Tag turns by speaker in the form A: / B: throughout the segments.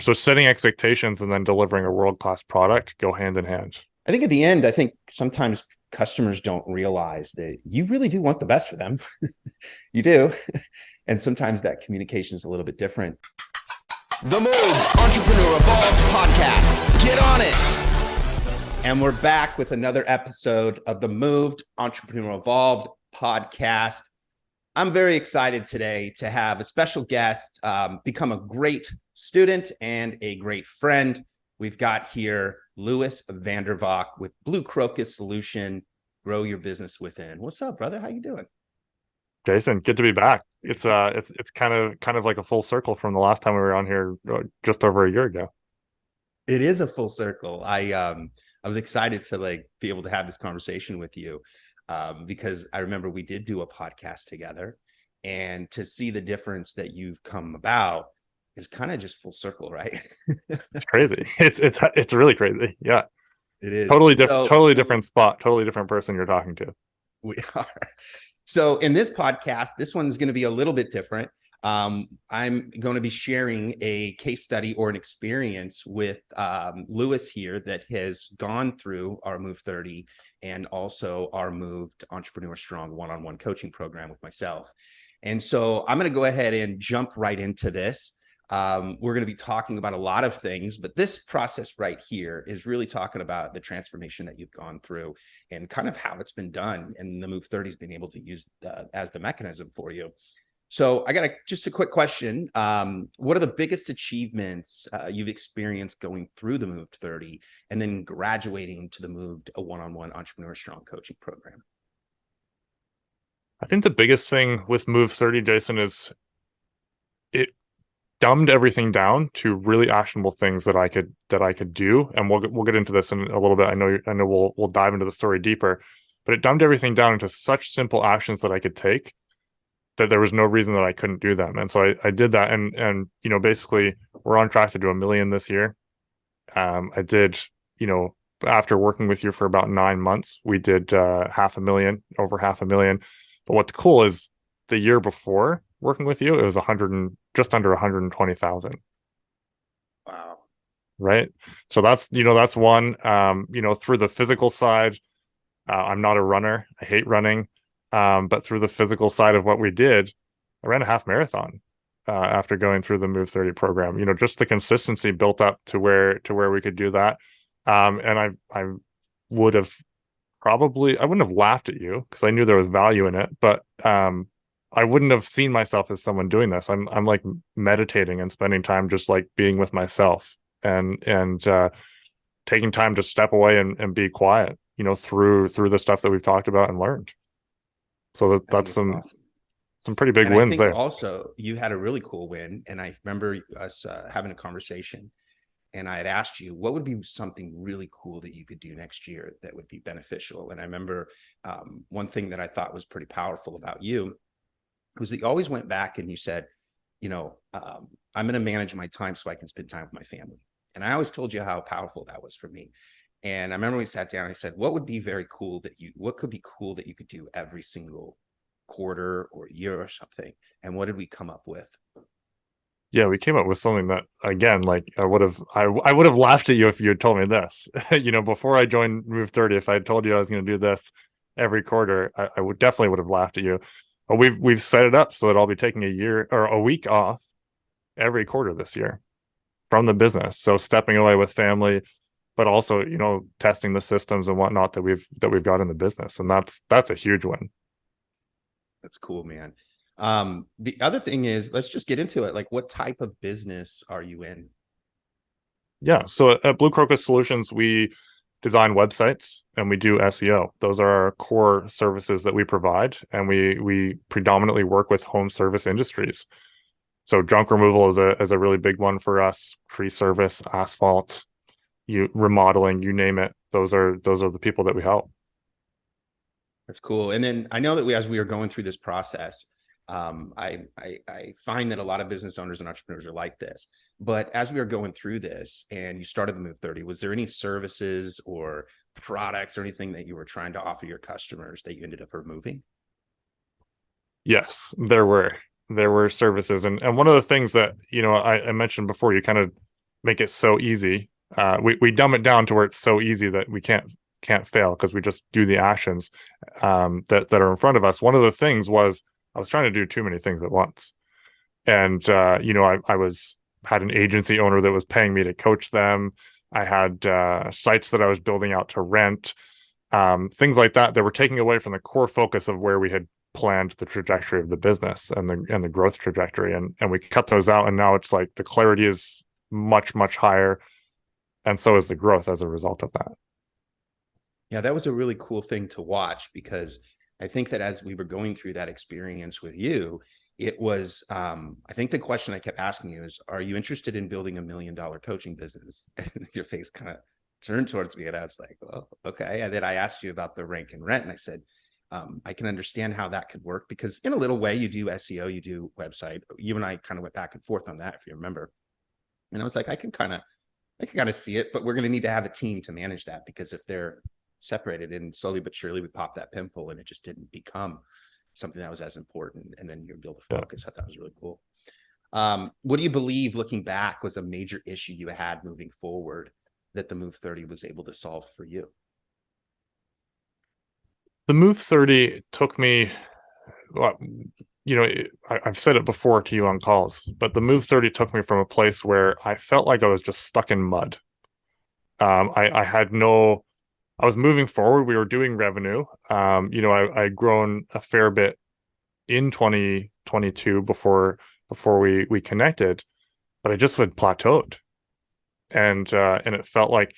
A: So setting expectations and then delivering a world-class product go hand in hand.
B: I think at the end, I think sometimes customers don't realize that you really do want the best for them. You do. And sometimes that communication is a little bit different.
C: The Move Entrepreneur Evolved podcast. Get on it.
B: And we're back with another episode of the Moved Entrepreneur Evolved podcast. I'm very excited today to have a special guest become a great student and a great friend. We've got here Lewis Vandervalk with Blue Crocus Solution. Grow your business within. What's up, brother? How you doing?
A: Jason, good to be back. It's kind of like a full circle from the last time we were on here just over a year ago.
B: It is a full circle. I was excited to be able to have this conversation with you because I remember we did do a podcast together, and to see the difference that you've come about is kind of just full circle, right?
A: It's crazy. It's really crazy. Yeah,
B: it is
A: totally different. Totally different spot. Totally different person you're talking to.
B: We are. So in this podcast, this one's going to be a little bit different. I'm going to be sharing a case study or an experience with Lewis here that has gone through our MOVD30 and also our Moved Entrepreneur Strong one-on-one coaching program with myself. And so I'm going to go ahead and jump right into this. We're going to be talking about a lot of things, but this process right here is really talking about the transformation that you've gone through and kind of how it's been done. And the MOVD30 has been able to use as the mechanism for you. So I got just a quick question. What are the biggest achievements you've experienced going through the MOVD30 and then graduating to the Moved a one-on-one Entrepreneur Strong coaching program?
A: I think the biggest thing with MOVD30, Jason, is it dumbed everything down to really actionable things that I could do, and we'll get into this in a little bit. I know we'll dive into the story deeper, but it dumbed everything down into such simple actions that I could take that there was no reason that I couldn't do them. And so I did that, and basically we're on track to do 1 million this year. I did, after working with you for about 9 months, we did over 500,000. But what's cool is the year before working with you, it was just under 120,000.
B: Wow.
A: Right. So that's one. Through the physical side, I'm not a runner. I hate running. But through the physical side of what we did, I ran a half marathon after going through the MOVD30 program. Just the consistency built up to where we could do that. And I wouldn't have laughed at you because I knew there was value in it, but I wouldn't have seen myself as someone doing this. I'm like meditating and spending time just like being with myself and taking time to step away and be quiet, through the stuff that we've talked about and learned. So that's some pretty big wins there.
B: Also, you had a really cool win, and I remember us having a conversation, and I had asked you what would be something really cool that you could do next year that would be beneficial. And I remember one thing that I thought was pretty powerful about you was that you always went back and you said, I'm going to manage my time so I can spend time with my family. And I always told you how powerful that was for me. And I remember we sat down and I said, what could be cool that you could do every single quarter or year or something? And what did we come up with?
A: Yeah, we came up with something that, again, like I would have laughed at you if you had told me this, before I joined MOVD30. If I had told you I was going to do this every quarter, I would have laughed at you. But we've set it up so that I'll be taking a year or a week off every quarter this year from the business. So stepping away with family, but also, testing the systems and whatnot that we've got in the business. And that's a huge win.
B: That's cool, man. The other thing is, let's just get into it. Like, what type of business are you in?
A: Yeah. So at Blue Crocus Solutions, we design websites and we do SEO. Those are our core services that we provide. And we predominantly work with home service industries. So junk removal is a really big one for us. Tree service, asphalt, remodeling, you name it. Those are the people that we help.
B: That's cool. And then I know that as we are going through this process, I find that a lot of business owners and entrepreneurs are like this. But as we are going through this and you started the MOVD30, was there any services or products or anything that you were trying to offer your customers that you ended up removing?
A: Yes, there were services. And one of the things that, I mentioned before, you kind of make it so easy. We dumb it down to where it's so easy that we can't fail because we just do the actions that are in front of us. One of the things was I was trying to do too many things at once, and I had an agency owner that was paying me to coach them. I had sites that I was building out to rent, things like that were taking away from the core focus of where we had planned the trajectory of the business and the growth trajectory, and we cut those out, and now it's like the clarity is much higher, and so is the growth as a result of that.
B: Yeah, that was a really cool thing to watch, because I think that as we were going through that experience with you, it was, I think the question I kept asking you is, are you interested in building $1 million coaching business? And your face kind of turned towards me, and I was like, well, okay. And then I asked you about the rank and rent, and I said, I can understand how that could work, because in a little way you do SEO, you do website. You and I kind of went back and forth on that, if you remember. And I was like, I can kind of see it, but we're going to need to have a team to manage that, because if they're separated, and slowly but surely we popped that pimple and it just didn't become something that was as important. And then you're able to focus. I thought that was really cool. What do you believe, looking back, was a major issue you had moving forward that the MOVD30 was able to solve for you?
A: The MOVD30 took me, well, I've said it before to you on calls, but the MOVD30 took me from a place where I felt like I was just stuck in mud. I was moving forward. We were doing revenue. I'd grown a fair bit in 2022 before we connected, but I just had plateaued, and it felt like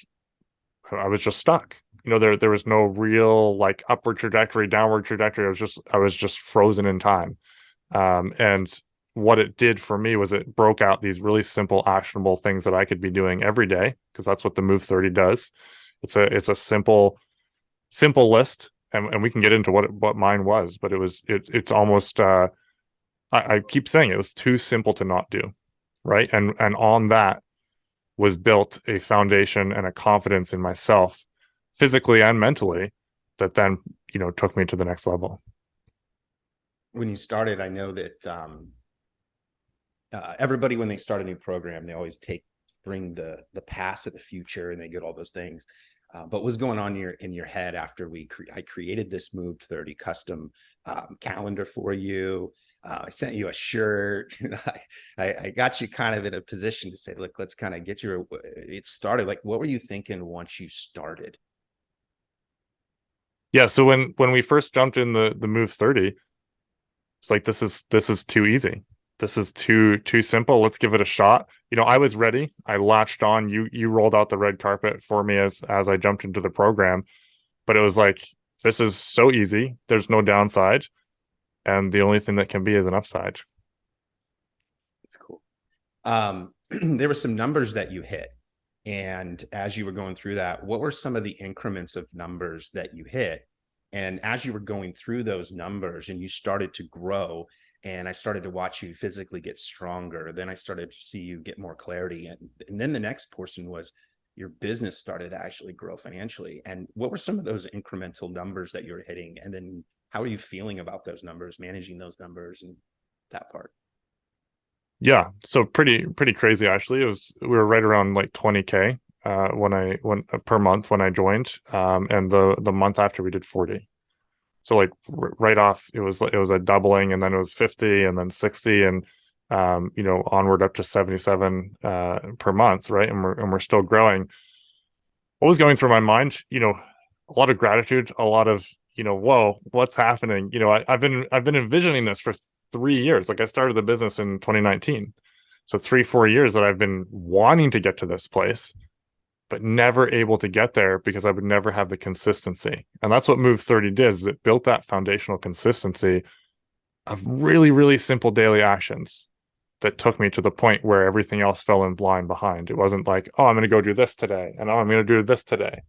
A: I was just stuck. There was no real like upward trajectory, downward trajectory. I was just frozen in time. And what it did for me was it broke out these really simple, actionable things that I could be doing every day, because that's what the MOVD30 does. It's a simple list, and we can get into what mine was, but it's almost I keep saying it was too simple to not do, right? And on that was built a foundation and a confidence in myself, physically and mentally, that then took me to the next level.
B: When you started, I know that everybody, when they start a new program, they always bring the past to the future, and they get all those things. But what was going on in your head after I created this MOVD30 custom calendar for you? I sent you a shirt. I got you kind of in a position to say, look, let's kind of get it started. Like, what were you thinking once you started?
A: Yeah. So when we first jumped in the MOVD30, it's like, this is too easy. This is too simple. Let's give it a shot. I was ready. I latched on. You rolled out the red carpet for me as I jumped into the program, but it was like, this is so easy. There's no downside, and the only thing that can be is an upside.
B: That's cool. There were some numbers that you hit, and as you were going through that, what were some of the increments of numbers that you hit? And as you were going through those numbers and you started to grow, and I started to watch you physically get stronger, then I started to see you get more clarity. And then the next portion was your business started to actually grow financially. And what were some of those incremental numbers that you were hitting? And then how are you feeling about those numbers, managing those numbers and that part?
A: Yeah. So pretty crazy, actually. We were right around like 20K when per month when I joined, and the month after we did 40. So like right off, it was a doubling, and then it was 50, and then 60, and onward up to 77 per month, right? And we're still growing. What was going through my mind? A lot of gratitude, a lot of whoa, what's happening? I've been envisioning this for 3 years. Like, I started the business in 2019, so 3-4 years that I've been wanting to get to this place, but never able to get there because I would never have the consistency. And that's what MOVD30 did, is it built that foundational consistency of really, really simple daily actions that took me to the point where everything else fell in line behind. It wasn't like, oh, I'm going to go do this today, and oh, I'm going to do this today.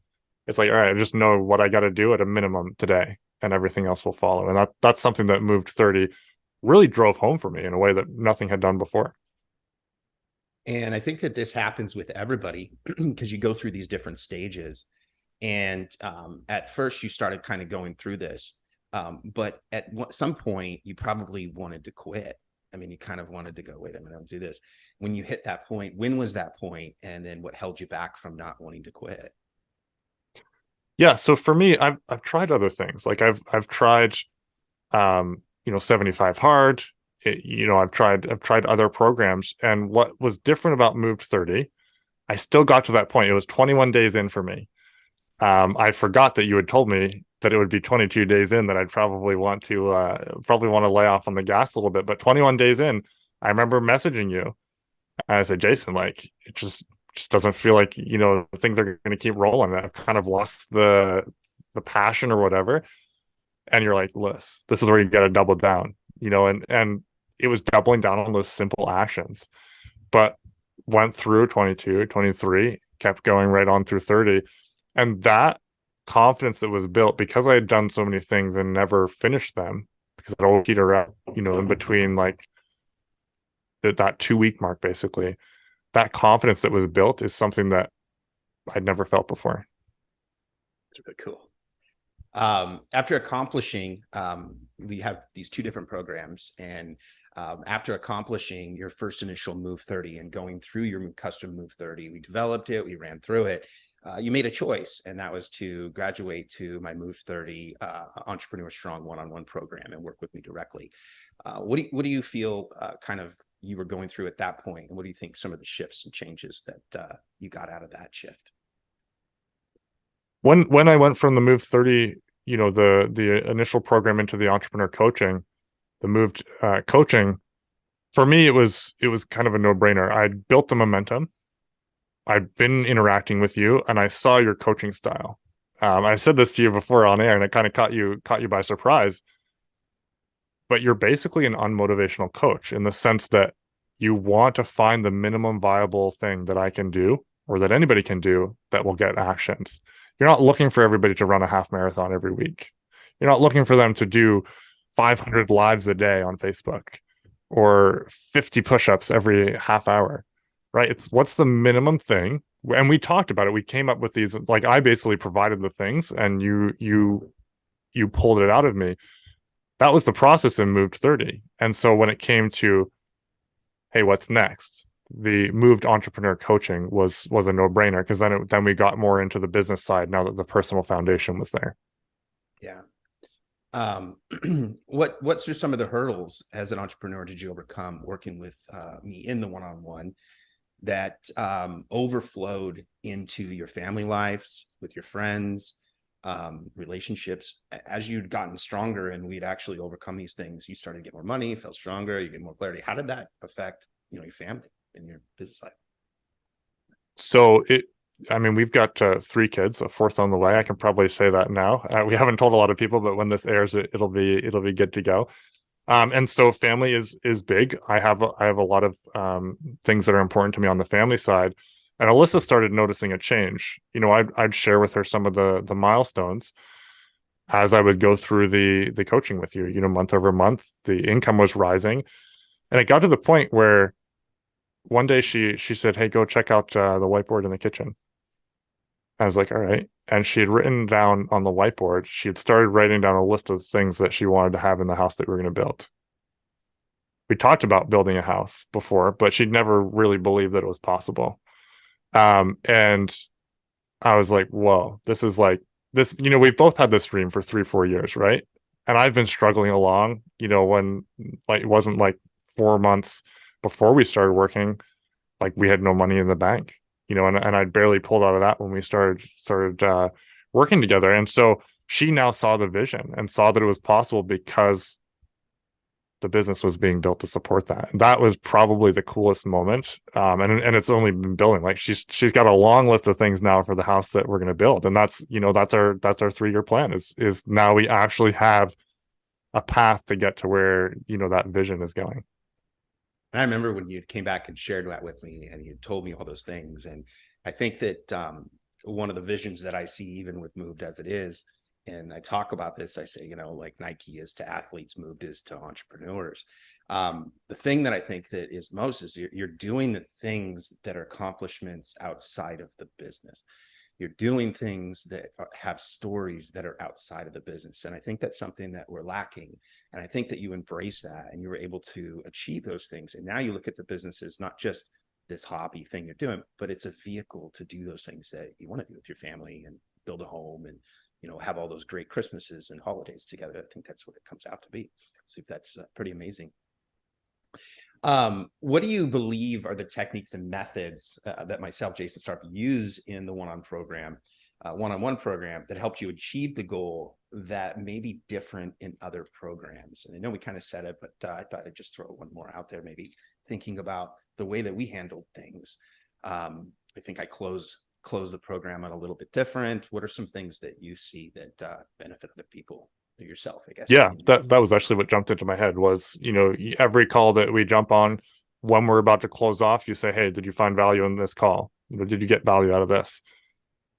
A: It's like, all right, I just know what I got to do at a minimum today, and everything else will follow. And that's something that MOVD30 really drove home for me in a way that nothing had done before.
B: And I think that this happens with everybody because you go through these different stages. And at first you started kind of going through this, but at some point you probably wanted to quit. I mean, you kind of wanted to go, wait a minute, I'll do this. When you hit that point, when was that point? And then what held you back from not wanting to quit?
A: Yeah, so for me, I've tried other things. Like I've tried 75 hard. I've tried other programs, and what was different about Moved 30, I still got to that point. It was 21 days in for me. I forgot that you had told me that it would be 22 days in that I'd probably want to lay off on the gas a little bit. But 21 days in, I remember messaging you. And I said, Jason, like it just doesn't feel like things are going to keep rolling. I've kind of lost the passion or whatever. And you're like, Lewis, this is where you got to double down, and it was doubling down on those simple actions. But went through 22, 23, kept going right on through 30. And that confidence that was built because I had done so many things and never finished them, because I'd always peter out, in between like that 2 week mark, basically. That confidence that was built is something that I'd never felt before.
B: It's really cool. After accomplishing, we have these two different programs, and after accomplishing your first initial Move 30 and going through your custom Move 30, we developed it, we ran through it. You made a choice, and that was to graduate to my Move 30 Entrepreneur Strong one-on-one program and work with me directly. What do you feel kind of you were going through at that point, and what do you think some of the shifts and changes that you got out of that shift?
A: When I went from the Move 30, the initial program into the entrepreneur coaching, the moved coaching, for me, it was kind of a no-brainer. I'd built the momentum. I've been interacting with you, and I saw your coaching style. I said this to you before on air, and it kind of caught you by surprise. But you're basically an unmotivational coach in the sense that you want to find the minimum viable thing that I can do, or that anybody can do, that will get actions. You're not looking for everybody to run a half marathon every week. You're not looking for them to do 500 lives a day on Facebook or 50 push-ups every half hour, right? It's what's the minimum thing. And we talked about it. We came up with these, like I basically provided the things and you pulled it out of me. That was the process in Moved 30. And so when it came to, hey, what's next? The moved entrepreneur coaching was a no-brainer, because then we got more into the business side now that the personal foundation was there.
B: Yeah. What's some of the hurdles as an entrepreneur did you overcome working with me in the one-on-one that overflowed into your family lives, with your friends, relationships? As you'd gotten stronger and we'd actually overcome these things, you started to get more money, you felt stronger, you get more clarity. How did that affect your family and your business life?
A: So we've got 3 kids, a 4th on the way. I can probably say that now. We haven't told a lot of people, but when this airs, it'll be good to go. And so family is big. I have a lot of things that are important to me on the family side. And Alyssa started noticing a change. I'd share with her some of the milestones as I would go through the coaching with you. Month over month, the income was rising, and it got to the point where one day she said, "Hey, go check out the whiteboard in the kitchen." I was like, "All right." And she had written down on the whiteboard, she had started writing down a list of things that she wanted to have in the house that we were going to build. We talked about building a house before, but she'd never really believed that it was possible. And I was like, whoa, this is like this, we've both had this dream for 3-4 years, right? And I've been struggling along, when like it wasn't like 4 months before we started working, like we had no money in the bank, and I'd barely pulled out of that when we started working together. And so she now saw the vision and saw that it was possible because the business was being built to support that. That was probably the coolest moment. And it's only been building. Like she's got a long list of things now for the house that we're going to build. And that's our 3-year plan is now we actually have a path to get to where, that vision is going.
B: And I remember when you came back and shared that with me and you told me all those things. And I think that one of the visions that I see, even with Moved as it is, and I talk about this, I say, like Nike is to athletes, Moved is to entrepreneurs. The thing that I think that is most is you're doing the things that are accomplishments outside of the business. You're doing things that have stories that are outside of the business. And I think that's something that we're lacking. And I think that you embrace that and you were able to achieve those things. And now you look at the business as not just this hobby thing you're doing, but it's a vehicle to do those things that you want to do with your family and build a home and, you know, have all those great Christmases and holidays together. I think that's what it comes out to be. So that's pretty amazing. What do you believe are the techniques and methods that myself, Jason Starbuck, use in the one-on-one program that helped you achieve the goal that may be different in other programs? And I know we kind of said it, but I thought I'd just throw one more out there, maybe thinking about the way that we handled things. I think I close the program out a little bit different. What are some things that you see that benefit other people? Yourself, I guess.
A: Yeah, that was actually what jumped into my head was, you know, every call that we jump on, when we're about to close off, you say, hey, did you find value in this call? You know, did you get value out of this?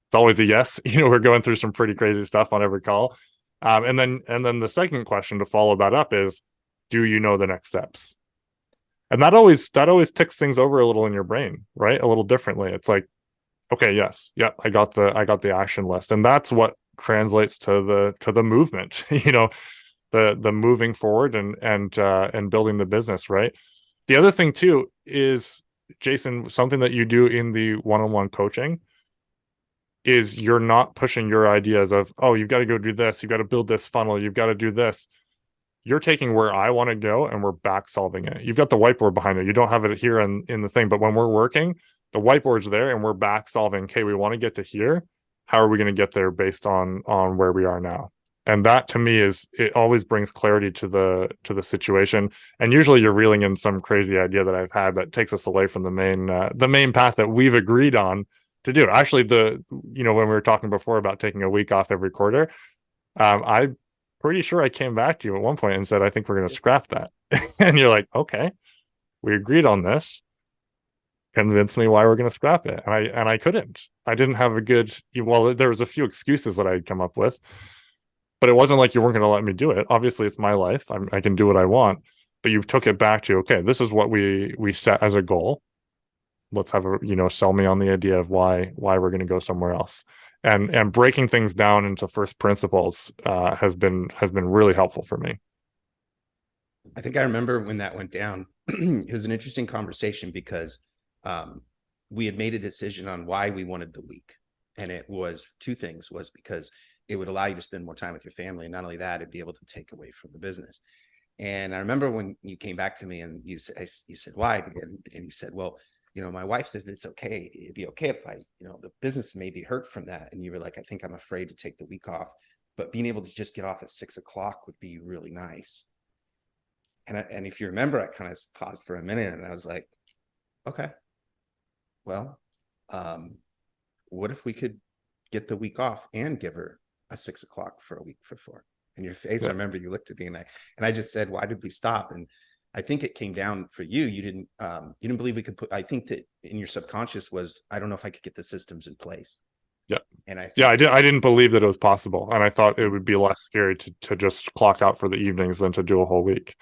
A: It's always a yes. You know, we're going through some pretty crazy stuff on every call. And then the second question to follow that up is, do you know the next steps? And that always ticks things over a little in your brain, right? A little differently. It's like, okay, yes, yeah, I got the action list. And that's what translates to the movement, you know, the moving forward and building the business, right? The other thing too is, Jason, something that you do in the one-on-one coaching is you're not pushing your ideas of, oh, you've got to go do this, you've got to build this funnel, you've got to do this. You're taking where I want to go and we're back solving it. You've got the whiteboard behind it. You don't have it here in the thing, but when we're working, the whiteboard's there and we're back solving, okay, we want to get to here. How are we going to get there based on where we are now? And that to me it always brings clarity to the situation. And usually you're reeling in some crazy idea that I've had that takes us away from the main path that we've agreed on to do. Actually, when we were talking before about taking a week off every quarter, I'm pretty sure I came back to you at one point and said, I think we're going to scrap that. And you're like, okay, we agreed on this. Convince me why we're going to scrap it. And I couldn't. I didn't have a good, well, there was a few excuses that I'd come up with, but it wasn't like you weren't going to let me do it. Obviously it's my life. I can do what I want, but you took it back to, okay, this is what we set as a goal. Let's have sell me on the idea of why we're going to go somewhere else. And breaking things down into first principles has been really helpful for me.
B: I think I remember when that went down. It was an interesting conversation because we had made a decision on why we wanted the week. And it was two things, was because it would allow you to spend more time with your family. And not only that, it'd be able to take away from the business. And I remember when you came back to me and you said, why? And you said, well, my wife says it's okay. It'd be okay if the business may be hurt from that. And you were like, I think I'm afraid to take the week off, but being able to just get off at 6 o'clock would be really nice. And if you remember, I kind of paused for a minute and I was like, okay, well, what if we could get the week off and give her a 6 o'clock for a week for 4? And your face, yeah. I remember you looked at me and I just said, why did we stop? And I think it came down for you. You didn't believe we could I think that in your subconscious was, I don't know if I could get the systems in place.
A: Yeah.
B: And I
A: didn't believe that it was possible. And I thought it would be less scary to just clock out for the evenings than to do a whole week.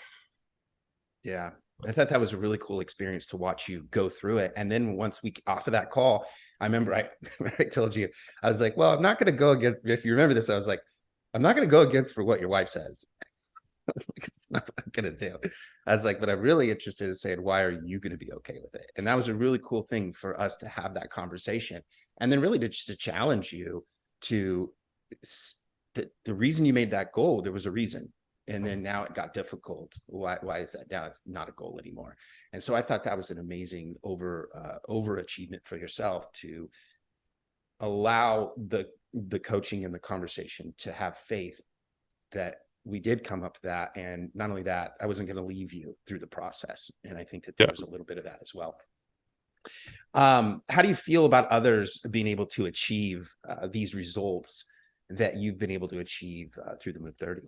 B: Yeah. I thought that was a really cool experience to watch you go through it. And then once we off of that call, I remember I told you, I was like, well, I'm not going to go against, if you remember this, I was like, I'm not going to go against for what your wife says. I was like, it's not what I'm going to do. I was like, but I'm really interested in saying, why are you going to be okay with it? And that was a really cool thing for us to have that conversation. And then really to challenge you to the reason you made that goal, there was a reason. And then now it got difficult. Why is that? Now it's not a goal anymore. And so I thought that was an amazing overachievement for yourself to allow the coaching and the conversation to have faith that we did come up with that. And not only that, I wasn't going to leave you through the process. And I think that there was a little bit of that as well. How do you feel about others being able to achieve these results that you've been able to achieve through the MOVD30?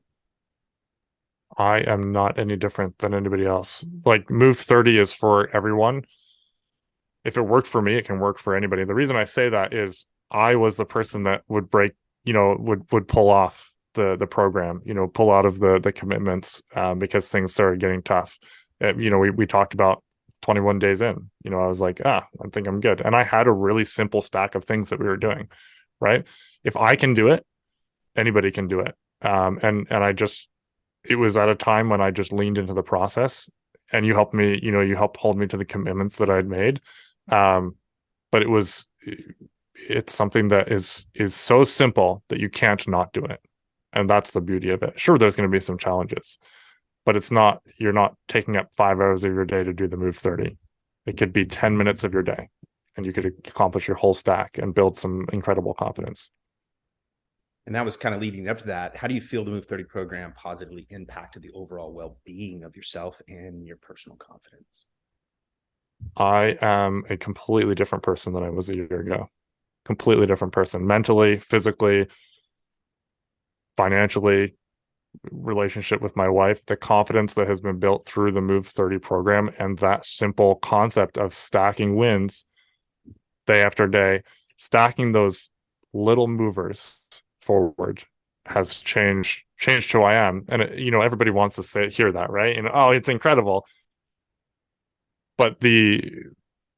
A: I am not any different than anybody else. Like MOVD30 is for everyone. If it worked for me, it can work for anybody. The reason I say that is I was the person that would break, would pull off the program, pull out of the commitments because things started getting tough. We talked about 21 days in, I was like, I think I'm good. And I had a really simple stack of things that we were doing. right? If I can do it, anybody can do it. And it was at a time when I just leaned into the process, and you helped me, you helped hold me to the commitments that I'd made. But it's something that is so simple that you can't not do it. And that's the beauty of it. Sure, there's going to be some challenges, but you're not taking up 5 hours of your day to do the Move 30. It could be 10 minutes of your day, and you could accomplish your whole stack and build some incredible confidence.
B: And that was kind of leading up to that. How do you feel the Move 30 program positively impacted the overall well-being of yourself and your personal confidence?
A: I am a completely different person than I was a year ago. Completely different person, mentally, physically, financially, relationship with my wife, the confidence that has been built through the Move 30 program, and that simple concept of stacking wins day after day, stacking those little movers forward has changed who I am. And everybody wants to hear that, right? And oh, it's incredible. But the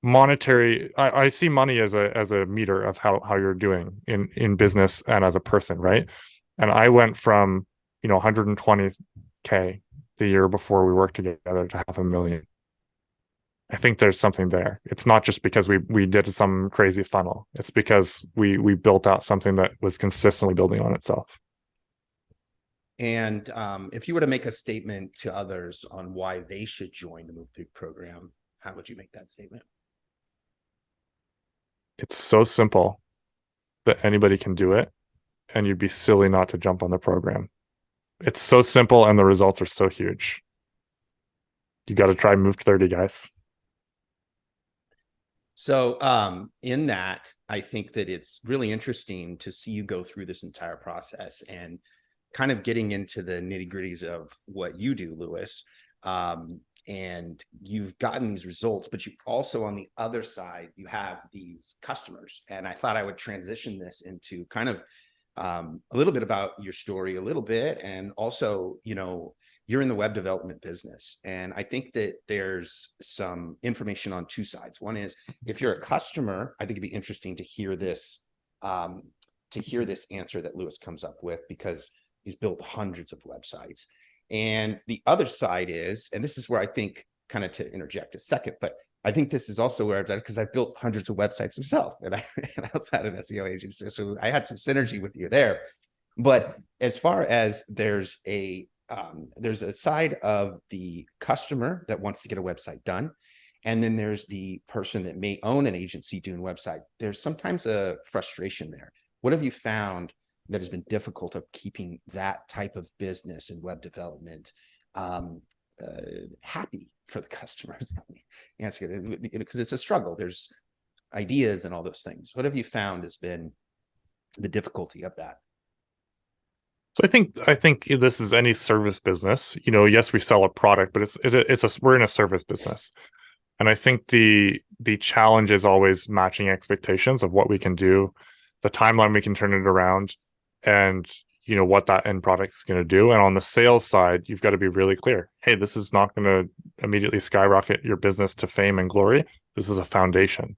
A: monetary, I see money as a meter of how you're doing in business and as a person, right? And I went from 120K the year before we worked together to $500,000. I think there's something there. It's not just because we did some crazy funnel. It's because we built out something that was consistently building on itself.
B: And if you were to make a statement to others on why they should join the Move 30 program, how would you make that statement?
A: It's so simple that anybody can do it, and you'd be silly not to jump on the program. It's so simple, and the results are so huge. You got to try Move 30, guys.
B: So in that, I think that it's really interesting to see you go through this entire process and kind of getting into the nitty-gritties of what you do, Lewis. And you've gotten these results, but you also, on the other side, you have these customers. And I thought I would transition this into kind of a little bit about your story a little bit. And also, you're in the web development business. And I think that there's some information on two sides. One is, if you're a customer, I think it'd be interesting to hear this answer that Lewis comes up with, because he's built hundreds of websites. And the other side is, and this is where I think, kind of to interject a second, but I think this is also where I've done, because I've built hundreds of websites myself, and I outside of SEO agency, so I had some synergy with you there. But as far as there's a side of the customer that wants to get a website done, and then there's the person that may own an agency doing website. There's sometimes a frustration there. What have you found that has been difficult of keeping that type of business and web development happy for the customers? Answer it, because it's a struggle. There's ideas and all those things. What have you found has been the difficulty of that?
A: So I think this is any service business. Yes, we sell a product, but we're in a service business. And I think the challenge is always matching expectations of what we can do, the timeline we can turn it around, and what that end product is going to do. And on the sales side, you've got to be really clear. Hey, this is not going to immediately skyrocket your business to fame and glory. This is a foundation,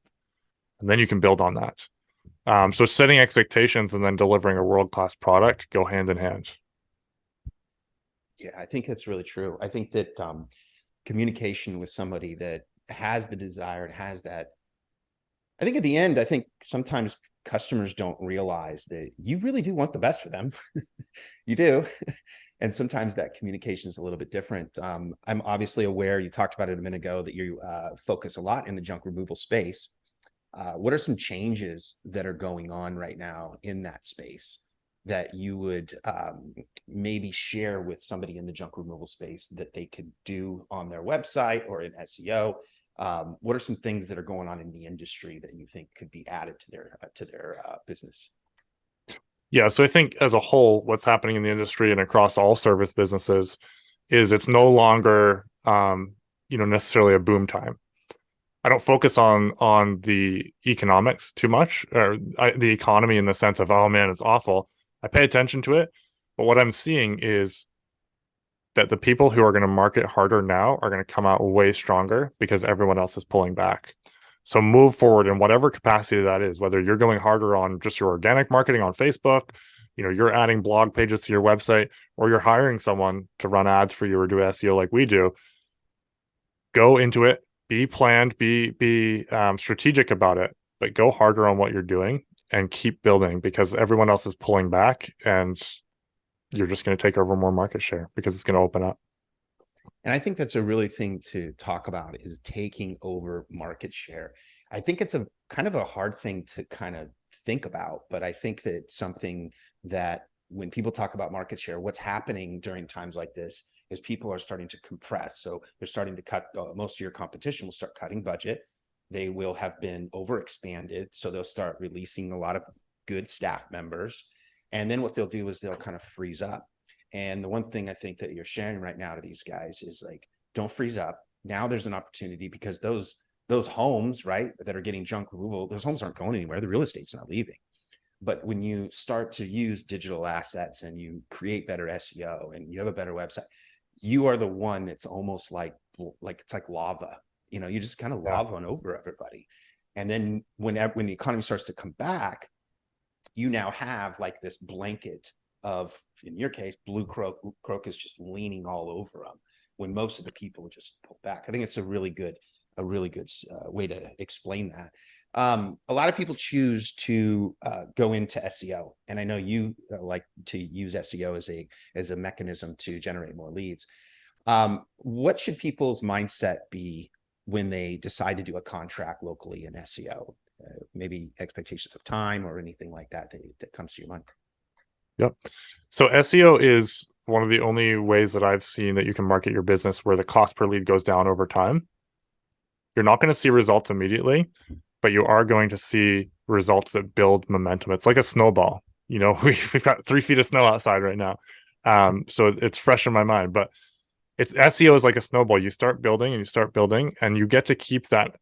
A: and then you can build on that. So setting expectations and then delivering a world-class product go hand in hand.
B: Yeah, I think that's really true. I think that communication with somebody that has the desire and has that, I think at the end, I think sometimes customers don't realize that you really do want the best for them. You do. And sometimes that communication is a little bit different. I'm obviously aware, you talked about it a minute ago, that you focus a lot in the junk removal space. What are some changes that are going on right now in that space that you would maybe share with somebody in the junk removal space that they could do on their website or in SEO? What are some things that are going on in the industry that you think could be added to their business?
A: Yeah, so I think as a whole, what's happening in the industry and across all service businesses is it's no longer necessarily a boom time. I don't focus on the economics too much, or the economy in the sense of, oh man, it's awful. I pay attention to it, but what I'm seeing is that the people who are going to market harder now are going to come out way stronger because everyone else is pulling back. So move forward in whatever capacity that is, whether you're going harder on just your organic marketing on Facebook, you're adding blog pages to your website, or you're hiring someone to run ads for you or do SEO like we do. Go into it, be planned, be strategic about it, but go harder on what you're doing and keep building, because everyone else is pulling back and you're just going to take over more market share because it's going to open up.
B: And I think that's a really thing to talk about, is taking over market share. I think it's a kind of a hard thing to kind of think about, but I think that something that when people talk about market share, what's happening during times like this is people are starting to compress. So they're starting to cut, most of your competition will start cutting budget. They will have been overexpanded. So they'll start releasing a lot of good staff members. And then what they'll do is they'll kind of freeze up. And the one thing I think that you're sharing right now to these guys is like, don't freeze up. Now there's an opportunity, because those homes, right, that are getting junk removal, those homes aren't going anywhere. The real estate's not leaving. But when you start to use digital assets and you create better SEO and you have a better website, you are the one that's almost like it's like lava. You just kind of lava over everybody. And then when the economy starts to come back, you now have like this blanket of, in your case, Blue Crocus just leaning all over them, when most of the people just pull back. I think it's a really good way to explain that. A lot of people choose to go into SEO, and I know you like to use SEO as a mechanism to generate more leads. What should people's mindset be when they decide to do a contract locally in SEO? Maybe expectations of time or anything like that comes to your mind.
A: Yep. So SEO is one of the only ways that I've seen that you can market your business where the cost per lead goes down over time. You're not going to see results immediately, but you are going to see results that build momentum. It's like a snowball. We've got 3 feet of snow outside right now. So it's fresh in my mind, but SEO is like a snowball. You start building and you start building, and you get to keep that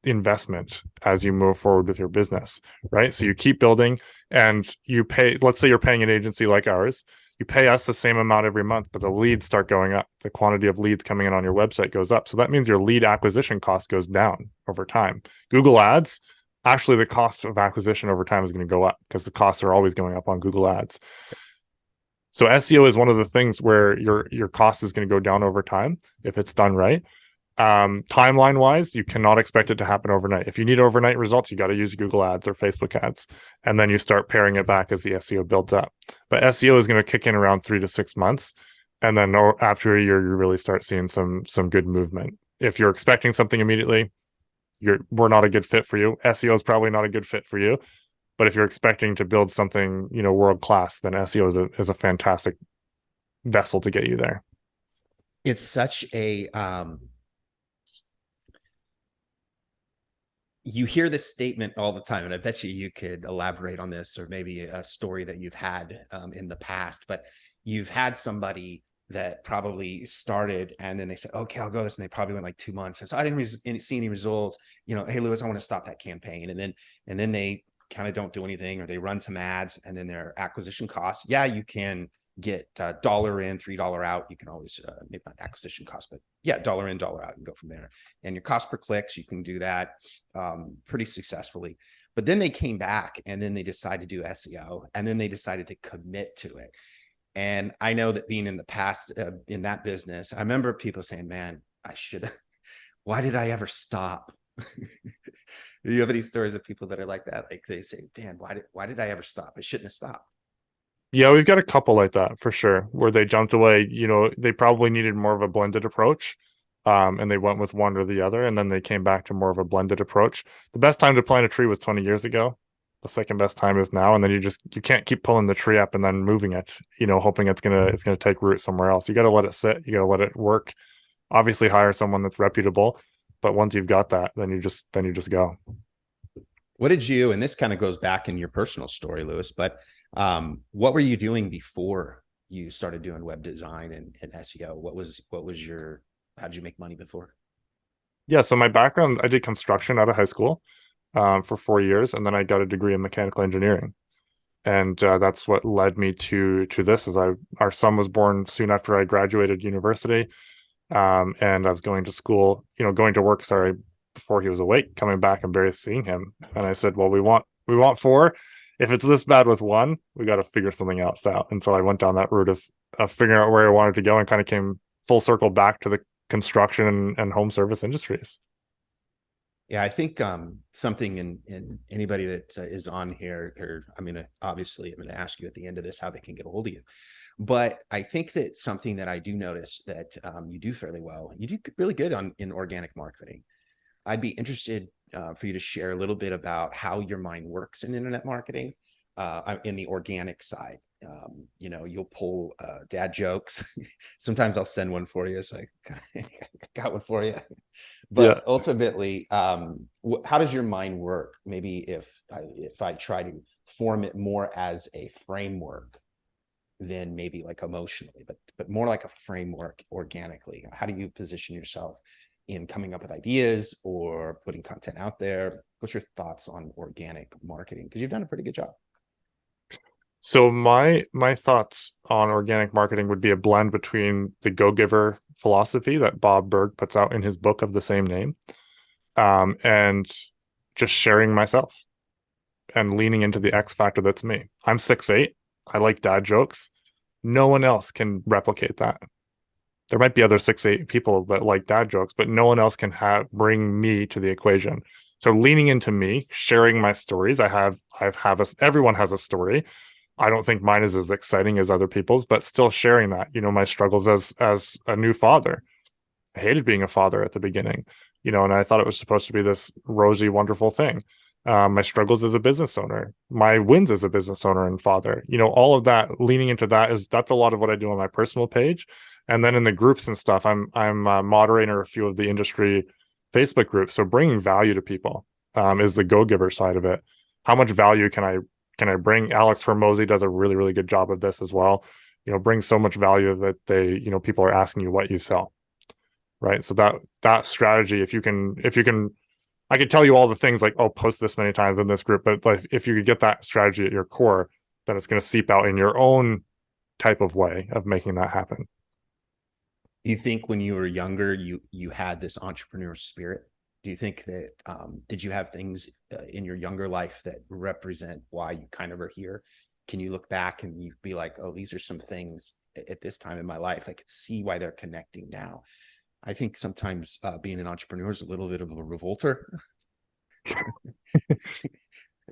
A: investment as you move forward with your business, right? So you keep building and you pay, let's say you're paying an agency like ours, you pay us the same amount every month, but the leads start going up. The quantity of leads coming in on your website goes up. So that means your lead acquisition cost goes down over time. Google Ads, actually the cost of acquisition over time is going to go up because the costs are always going up on Google Ads. So SEO is one of the things where your cost is going to go down over time if it's done right. Timeline wise, you cannot expect it to happen overnight. If you need overnight results, you got to use Google Ads or Facebook ads, and then you start paring it back as the SEO builds up. But SEO is going to kick in around 3 to 6 months, and then after a year, you really start seeing some good movement. If you're expecting something immediately, we're not a good fit for you. SEO is probably not a good fit for you. But if you're expecting to build something, world class, then SEO is a fantastic vessel to get you there.
B: It's such a you hear this statement all the time, and I bet you could elaborate on this, or maybe a story that you've had in the past, but you've had somebody that probably started and then they said, okay, I'll go this. And they probably went like 2 months. And so I didn't see any results, hey, Lewis, I want to stop that campaign. And then they kind of don't do anything, or they run some ads, and then their acquisition costs. Yeah, you can get $1 in, $3 out. You can always maybe not acquisition cost, but yeah, $1 in, $1 out, and go from there. And your cost per clicks, you can do that pretty successfully. But then they came back, and then they decided to do SEO, and then they decided to commit to it. And I know that being in the past in that business, I remember people saying, man, why did I ever stop? Do you have any stories of people that are like that? Like they say, Dan, why did I ever stop? I shouldn't have stopped.
A: Yeah, we've got a couple like that for sure, where they jumped away. They probably needed more of a blended approach, and they went with one or the other, and then they came back to more of a blended approach. The best time to plant a tree was 20 years ago. The second best time is now, and then you can't keep pulling the tree up and then moving it, hoping it's gonna take root somewhere else. You got to let it sit. You got to let it work. Obviously, hire someone that's reputable, but once you've got that, then you just go.
B: What did you, and this kind of goes back in your personal story, Lewis, but what were you doing before you started doing web design and SEO? How did you make money before?
A: Yeah, so my background, I did construction out of high school for 4 years, and then I got a degree in mechanical engineering. And that's what led me to this. Our son was born soon after I graduated university, and I was going to school, going to work, before he was awake, coming back and barely seeing him. And I said, well, we want 4. If it's this bad with 1, we got to figure something else out. And so I went down that route of figuring out where I wanted to go, and kind of came full circle back to the construction and home service industries.
B: Yeah, I think something in anybody that is on here, or I'm going to ask you at the end of this how they can get a hold of you. But I think that something that I do notice that you do fairly well, you do really good in organic marketing. I'd be interested for you to share a little bit about how your mind works in internet marketing in the organic side. You'll pull dad jokes. Sometimes I'll send one for you. So I got one for you. But ultimately, how does your mind work? Maybe if I try to form it more as a framework than maybe like emotionally, but more like a framework organically. How do you position yourself in coming up with ideas or putting content out there? What's your thoughts on organic marketing? Because you've done a pretty good job.
A: So my thoughts on organic marketing would be a blend between the go-giver philosophy that Bob Berg puts out in his book of the same name, and just sharing myself and leaning into the X factor that's me. I'm 6'8". I like dad jokes. No one else can replicate that. There might be other 6'8" people that like dad jokes, but no one else can bring me to the equation. So leaning into me, sharing my stories. Everyone has a story. I don't think mine is as exciting as other people's, but still sharing that, my struggles as a new father. I hated being a father at the beginning, and I thought it was supposed to be this rosy, wonderful thing. My struggles as a business owner, my wins as a business owner and father, all of that, leaning into that's a lot of what I do on my personal page. And then in the groups and stuff, I'm a moderator of a few of the industry Facebook groups. So bringing value to people is the go-giver side of it. How much value can I bring? Alex Hormozy does a really, really good job of this as well. Bring so much value that people are asking you what you sell, right? So that strategy, if you can, I could tell you all the things like, oh, post this many times in this group, but like if you could get that strategy at your core, then it's going to seep out in your own type of way of making that happen.
B: Do you think when you were younger, you had this entrepreneur spirit? Do you think that, did you have things in your younger life that represent why you kind of are here? Can you look back and you be like, oh, these are some things at this time in my life, I could see why they're connecting now. I think sometimes being an entrepreneur is a little bit of a revolter. I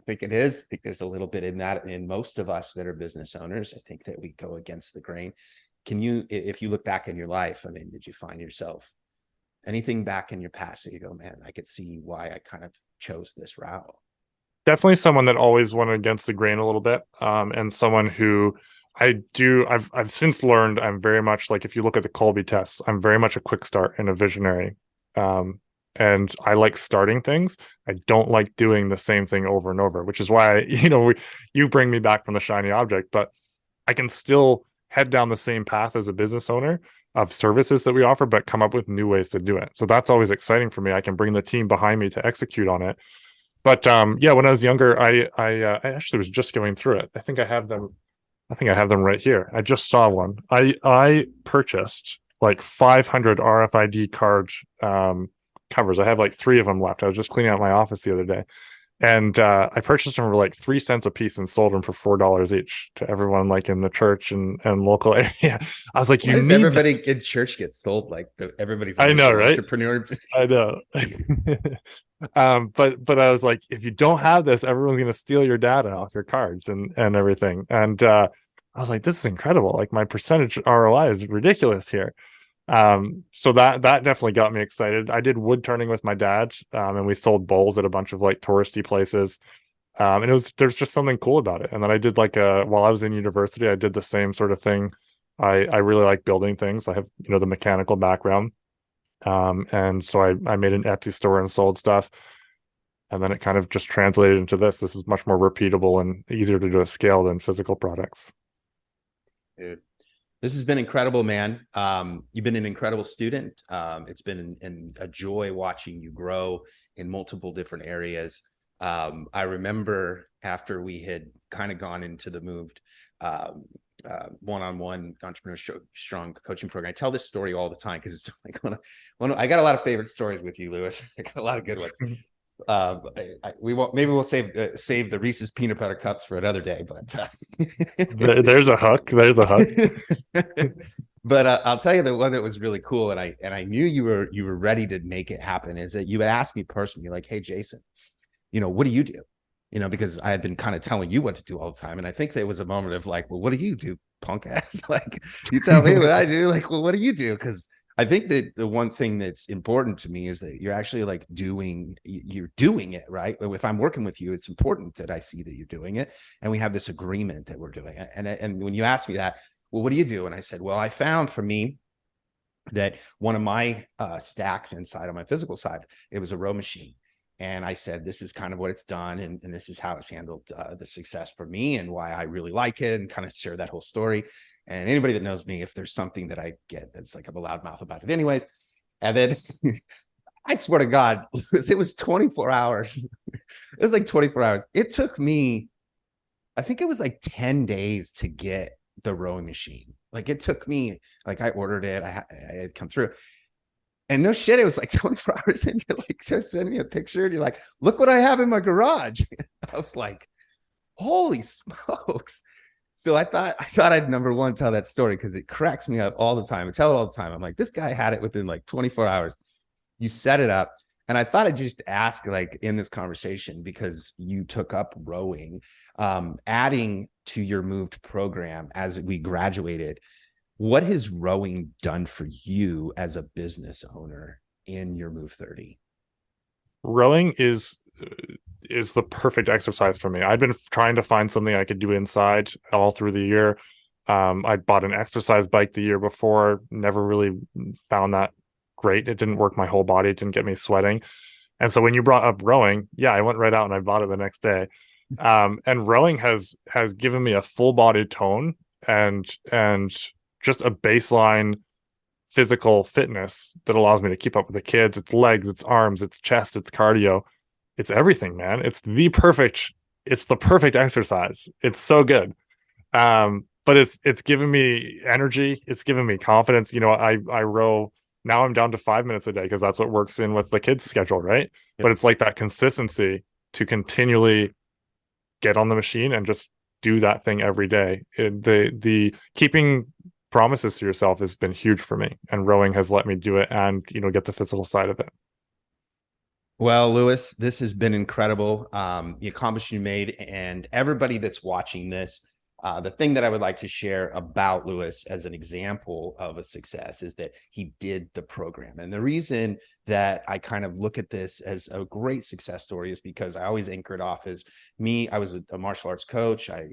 B: think it is. I think there's a little bit in that in most of us that are business owners. I think that we go against the grain. Can you, if you look back in your life, did you find yourself anything back in your past that you go, man, I could see why I kind of chose this route?
A: Definitely someone that always went against the grain a little bit, and someone who I've since learned I'm very much like, if you look at the Colby tests, I'm very much a quick start and a visionary. And I like starting things. I don't like doing the same thing over and over, which is why, you bring me back from the shiny object, but I can still head down the same path as a business owner of services that we offer, but come up with new ways to do it. So that's always exciting for me. I can bring the team behind me to execute on it. But when I was younger, I actually was just going through it. I think I have them right here. I just saw one. I purchased like 500 RFID card covers. I have like 3 of them left. I was just cleaning out my office the other day, and I purchased them for like 3 cents a piece and sold them for $4 each to everyone like in the church and local area. I was like,
B: everybody in church gets sold like everybody's.
A: I know, right?
B: Entrepreneur.
A: I know. But I was like, if you don't have this, everyone's gonna steal your data off your cards and everything. And I was like, this is incredible. Like my percentage ROI is ridiculous here. So that definitely got me excited. I did wood turning with my dad, and we sold bowls at a bunch of like touristy places. And there's just something cool about it. And then I did while I was in university, I did the same sort of thing. I really like building things. I have, the mechanical background. And so I made an Etsy store and sold stuff. And then it kind of just translated into this. This is much more repeatable and easier to do at scale than physical products.
B: Dude, this has been incredible, man. You've been an incredible student. It's been a joy watching you grow in multiple different areas. I remember after we had kind of gone into the moved, one-on-one entrepreneurial strong coaching program. I tell this story all the time because it's like I got a lot of favorite stories with you, Lewis. I got a lot of good ones. We'll save the Reese's peanut butter cups for another day, but
A: there's a hook. There's a hook.
B: But I'll tell you the one that was really cool, and I knew you were ready to make it happen. Is that you had asked me personally, like, "Hey, Jason, what do you do?" Because I had been kind of telling you what to do all the time, and I think there was a moment of like, "Well, what do you do, punk ass? Like, you tell me what I do. Like, well, what do you do?" Because I think that the one thing that's important to me is that you're actually like you're doing it, right? If I'm working with you, it's important that I see that you're doing it. And we have this agreement that we're doing it. And when you asked me that, well, what do you do? And I said, well, I found for me that one of my stacks inside of my physical side, it was a row machine. And I said, this is kind of what it's done. And this is how it's handled the success for me and why I really like it, and kind of share that whole story. And anybody that knows me, if there's something that I get, that's like I'm a loudmouth about it anyways. And then I swear to God, it was 24 hours. It was like 24 hours. It took me, I think it was like 10 days to get the rowing machine. Like it took me, like I ordered it, I had come through. And no shit, it was like 24 hours in. You're like, just send me a picture. And you're like, look what I have in my garage. I was like, holy smokes. So I thought I'd number one tell that story because it cracks me up all the time. I tell it all the time. I'm like, this guy had it within like 24 hours. You set it up. And I thought I'd just ask, like, in this conversation, because you took up rowing, adding to your MOVD program as we graduated, what has rowing done for you as a business owner in your MOVD30?
A: Rowing is the perfect exercise for me. I'd been trying to find something I could do inside all through the year. I bought an exercise bike the year before, never really found that great. It didn't work my whole body. It didn't get me sweating. And so when you brought up rowing, yeah, I went right out and I bought it the next day. And rowing has given me a full body tone and just a baseline physical fitness that allows me to keep up with the kids. It's legs, it's arms, it's chest, it's cardio. It's everything, man. It's the perfect exercise. It's so good. But it's given me energy. It's given me confidence. I row now. I'm down to 5 minutes a day because that's what works in with the kids' schedule, right? Yep. But it's like that consistency to continually get on the machine and just do that thing every day. The keeping promises to yourself has been huge for me, and rowing has let me do it and get the physical side of it.
B: Well, Lewis, this has been incredible. The accomplishment you made, and everybody that's watching this, the thing that I would like to share about Lewis as an example of a success is that he did the program. And the reason that I kind of look at this as a great success story is because I always anchor it off as me. I was a martial arts coach. I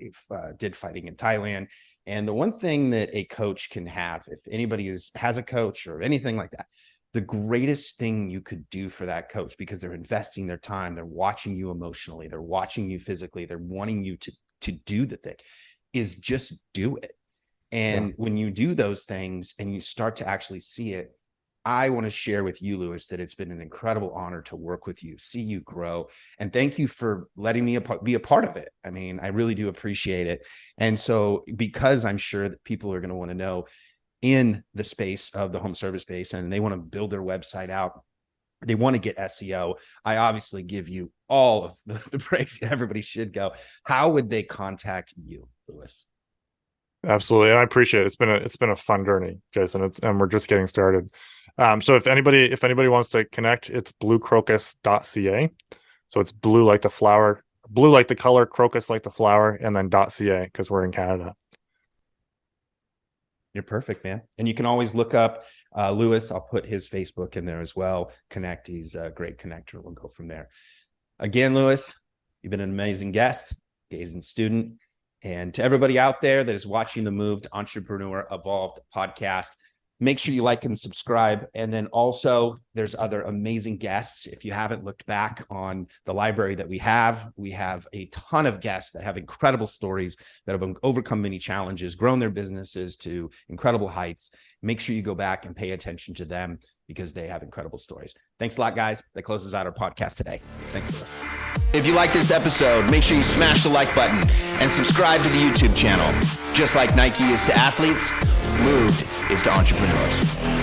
B: did fighting in Thailand. And the one thing that a coach can have, if anybody has a coach or anything like that, the greatest thing you could do for that coach, because they're investing their time, they're watching you emotionally, they're watching you physically, they're wanting you to do the thing, is just do it. And when you do those things and you start to actually see it, I want to share with you, Lewis, that it's been an incredible honor to work with you, see you grow. And thank you for letting me be a part of it. I mean, I really do appreciate it. And so, because I'm sure that people are going to want to know in the space of the home service space, and they want to build their website out, they want to get SEO, I obviously give you all of the praise that everybody should go. How would they contact you, Lewis?
A: Absolutely. And I appreciate it. It's been a fun journey, Jason. And we're just getting started. So if anybody wants to connect, it's bluecrocus.ca. So it's blue like the flower, blue like the color, crocus like the flower, and then .ca because we're in Canada.
B: You're perfect, man. And you can always look up Lewis. I'll put his Facebook in there as well. Connect. He's a great connector. We'll go from there. Again, Lewis, you've been an amazing guest, amazing student. And to everybody out there that is watching the MOVD Entrepreneur Evolved podcast, make sure you like and subscribe. And then also, there's other amazing guests. If you haven't looked back on the library that we have a ton of guests that have incredible stories, that have overcome many challenges, grown their businesses to incredible heights. Make sure you go back and pay attention to them because they have incredible stories. Thanks a lot, guys. That closes out our podcast today. Thanks, Lewis.
C: If you like this episode, make sure you smash the like button and subscribe to the YouTube channel. Just like Nike is to athletes, Moved is to entrepreneurs.